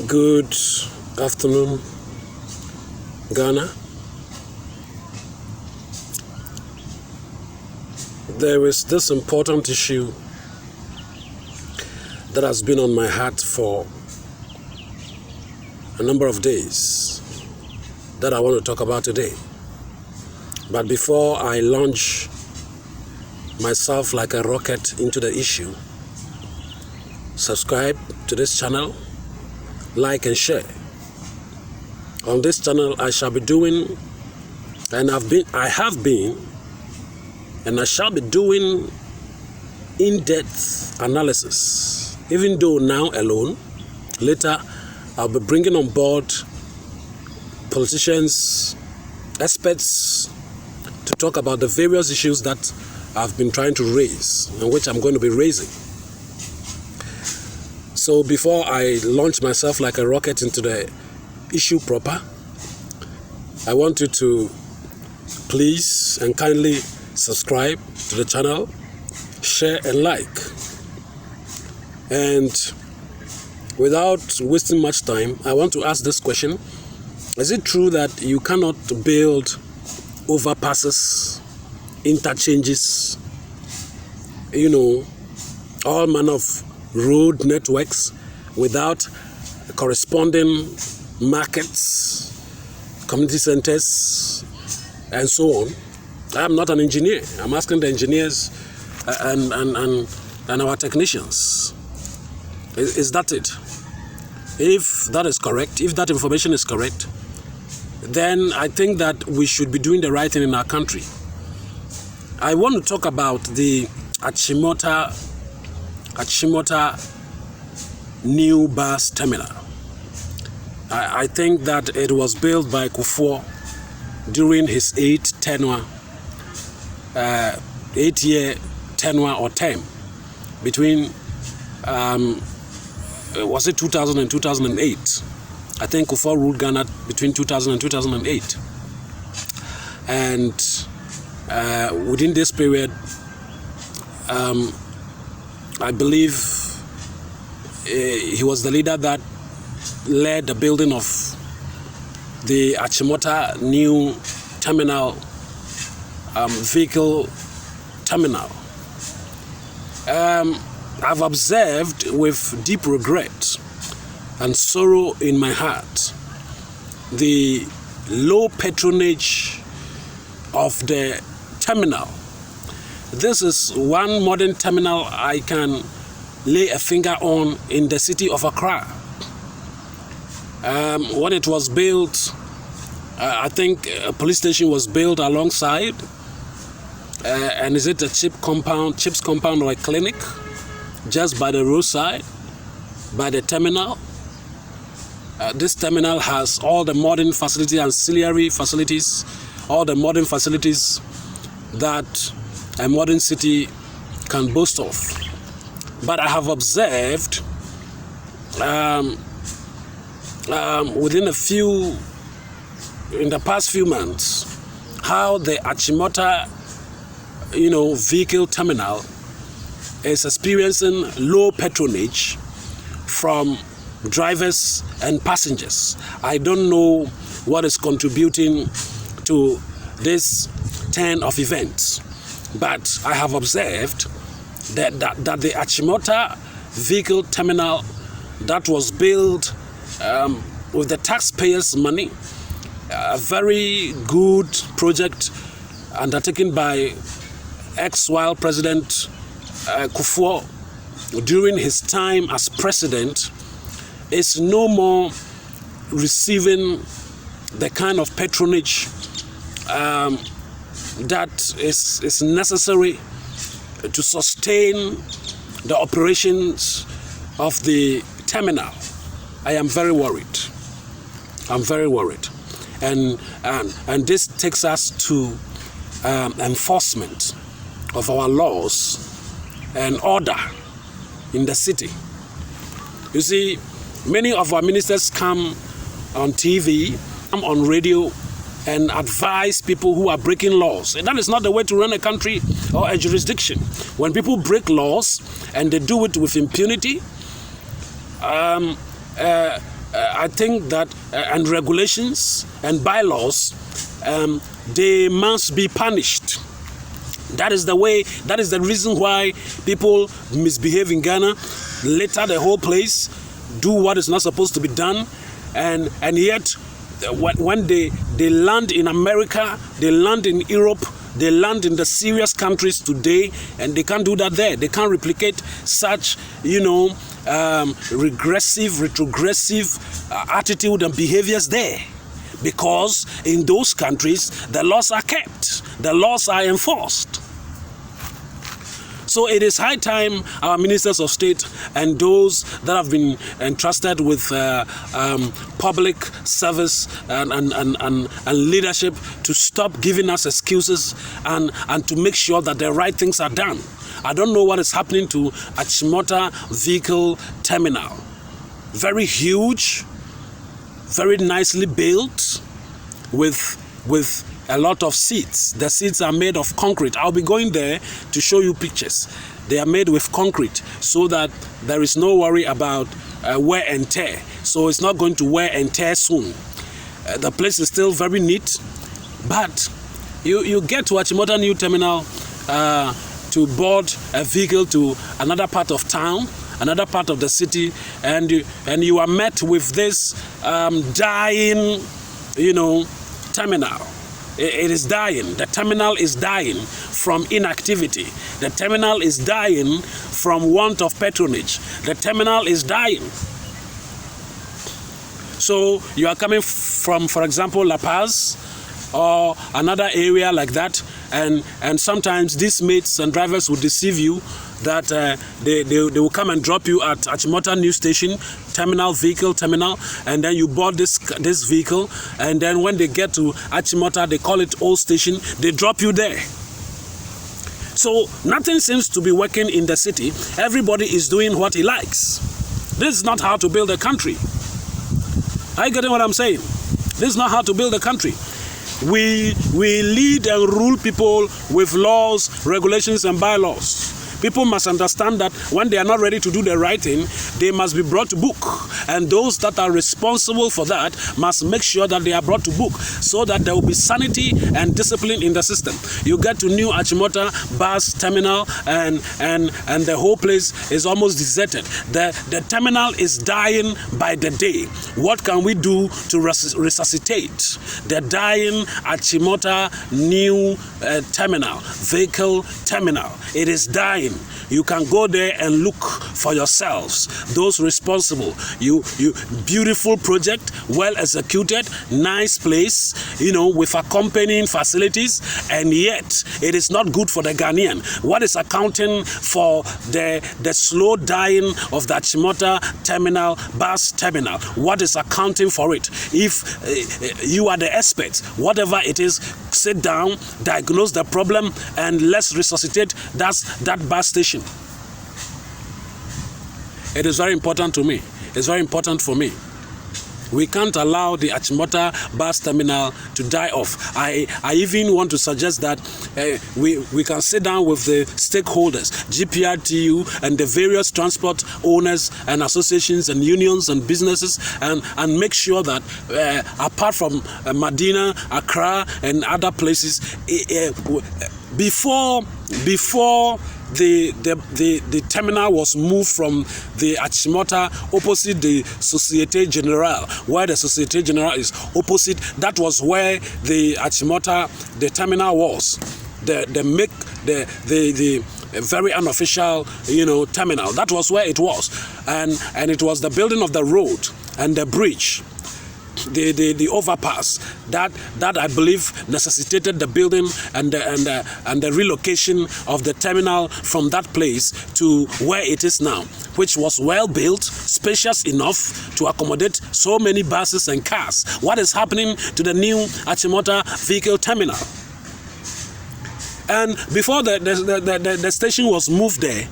Good afternoon, Ghana. There is this important issue that has been on my heart for a number of days that I want to talk about today. But before I launch myself like a rocket into the issue, subscribe to this channel, like and share. On this channel I shall be doing, and I have been, and I shall be doing in-depth analysis, even though now alone. Later I'll be bringing on board politicians, experts, to talk about the various issues that I've been trying to raise and which I'm going to be raising. So before I launch myself like a rocket into the issue proper, I want you to please and kindly subscribe to the channel, share and like. And without wasting much time, I want to ask this question. Is it true that you cannot build overpasses, interchanges, all manner of road networks without corresponding markets, community centers, and so on? I'm not an engineer. I'm asking the engineers and our technicians. Is that it? If that is correct, if that information is correct, then I think that we should be doing the right thing in our country. I want to talk about the Achimota new bus terminal. I think that it was built by Kufuor during his 8-year tenure or term between was it 2000 and 2008? I think Kufuor ruled Ghana between 2000 and 2008. And within this period, I believe he was the leader that led the building of the Achimota new terminal, vehicle terminal. I've observed with deep regret and sorrow in my heart the low patronage of the terminal. This is one modern terminal I can lay a finger on in the city of Accra. When it was built, I think a police station was built alongside. And is it a CHIPS compound or a clinic? Just by the roadside, by the terminal. This terminal has all the modern facilities, ancillary facilities, all the modern facilities that a modern city can boast of. But I have observed in the past few months, how the Achimota, vehicle terminal is experiencing low patronage from drivers and passengers. I don't know what is contributing to this turn of events, but I have observed that the Achimota vehicle terminal that was built with the taxpayers' money, a very good project undertaken by ex-while President Kufuor during his time as president, is no more receiving the kind of patronage that is necessary to sustain the operations of the terminal. I am very worried. I'm very worried. And this takes us to enforcement of our laws and order in the city. You see, many of our ministers come on TV, come on radio, and advise people who are breaking laws. And that is not the way to run a country or a jurisdiction. When people break laws and they do it with impunity, I think that and regulations and bylaws, they must be punished. That is the way, that is the reason why people misbehave in Ghana, litter the whole place, do what is not supposed to be done, and yet when they land in America, they land in Europe, they land in the serious countries today, and they can't do that there. They can't replicate such, retrogressive attitude and behaviors there. Because in those countries, the laws are kept, the laws are enforced. So it is high time our ministers of state and those that have been entrusted with public service and leadership to stop giving us excuses and to make sure that the right things are done. I don't know what is happening to Achimota vehicle terminal. Very huge, very nicely built with a lot of seats. The seats are made of concrete. I'll be going there to show you pictures. They are made with concrete so that there is no worry about wear and tear. So it's not going to wear and tear soon. The place is still very neat, but you get to Achimota New Terminal to board a vehicle to another part of town, another part of the city, and you are met with this dying, terminal. It is dying. The terminal is dying from inactivity. The terminal is dying from want of patronage. The terminal is dying. So you are coming from, for example, La Paz or another area like that, and sometimes these mates and drivers will deceive you that they will come and drop you at Achimota New Station vehicle terminal, and then you board this vehicle, and then when they get to Achimota, they call it Old Station, they drop you there. So nothing seems to be working in the city. Everybody is doing what he likes. This is not how to build a country. Are you getting what I'm saying? This is not how to build a country. We lead and rule people with laws, regulations, and bylaws. People must understand that when they are not ready to do the right thing, they must be brought to book. And those that are responsible for that must make sure that they are brought to book so that there will be sanity and discipline in the system. You get to New Achimota bus terminal and the whole place is almost deserted. The terminal is dying by the day. What can we do to resuscitate the dying Achimota New terminal, vehicle terminal? It is dying. You can go there and look for yourselves. Those responsible. You beautiful project, well executed, nice place, with accompanying facilities, and yet it is not good for the Ghanaian. What is accounting for the slow dying of the Achimota terminal, bus terminal? What is accounting for it? If you are the expert, whatever it is, sit down, diagnose the problem, and let's resuscitate that bus station. It is very important to me. It's very important for me. We can't allow the Achimota bus terminal to die off. I even want to suggest that we can sit down with the stakeholders, GPRTU, and the various transport owners and associations and unions and businesses, and make sure that apart from Medina, Accra, and other places, before the terminal was moved from the Achimota opposite the Societe Generale, where the Societe Generale is opposite. That was where the Achimota, the terminal was. The very unofficial, terminal. That was where it was, and it was the building of the road and the bridge, the overpass that I believe necessitated the building and the relocation of the terminal from that place to where it is now, which was well built, spacious enough to accommodate so many buses and cars. What is happening to the new Achimota vehicle terminal? And before the station was moved there,